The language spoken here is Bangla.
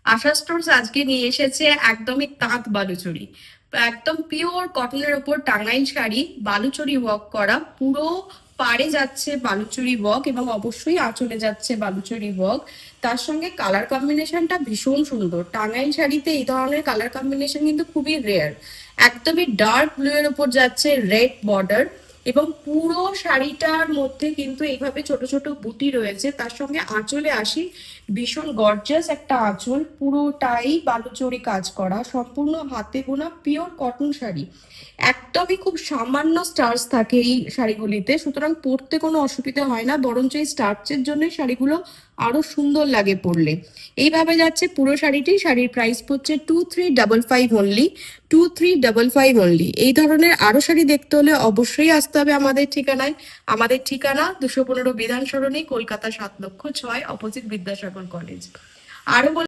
আশা স্টোর্স আজকে নিয়ে এসেছে একদমই তাঁত বালুচরী, একদম পিওর কটনের ওপর টাঙ্গাইল শাড়ি, বালুচরী ওয়ার্ক করা, পুরো পাড়ে যাচ্ছে বালুচরী ওয়ার্ক এবং অবশ্যই আঁচলে যাচ্ছে বালুচরী ওয়ার্ক। তার সঙ্গে কালার কম্বিনেশনটা ভীষণ সুন্দর। টাঙ্গাইল শাড়িতে এই ধরনের কালার কম্বিনেশন কিন্তু খুবই রেয়ার। একদমই ডার্ক ব্লু এর উপর যাচ্ছে রেড বর্ডার, এবং পুরো শাড়িটার মধ্যে কিন্তু এইভাবে ছোট ছোট বুটি রয়েছে। তার সঙ্গে আঁচলে আসি, ভীষণ গর্জিয়াস একটা আঁচল, পুরোটাই বালুচরী কাজ করা, সম্পূর্ণ হাতে বোনা পিওর কটন শাড়ি। একদমই খুব সামান্য স্টার্চ থাকে এই শাড়িগুলিতে, সুতরাং পরতে কোনো অসুবিধা হয় না, বরঞ্চ এই স্টার্চের জন্য শাড়িগুলো আরো সুন্দর লাগে পরলে। এইভাবে যাচ্ছে পুরো শাড়িটি। শাড়ির প্রাইস পড়ছে 2355 অনলি, 2355 অনলি। এই ধরনের আরো শাড়ি দেখতে হলে অবশ্যই আসতে হবে আমাদের ঠিকানায়। আমাদের ঠিকানা 215 বিধান সরণি, কলকাতা 7,06,000, অপোজিট বিদ্যাসাগর কলেজ। আরো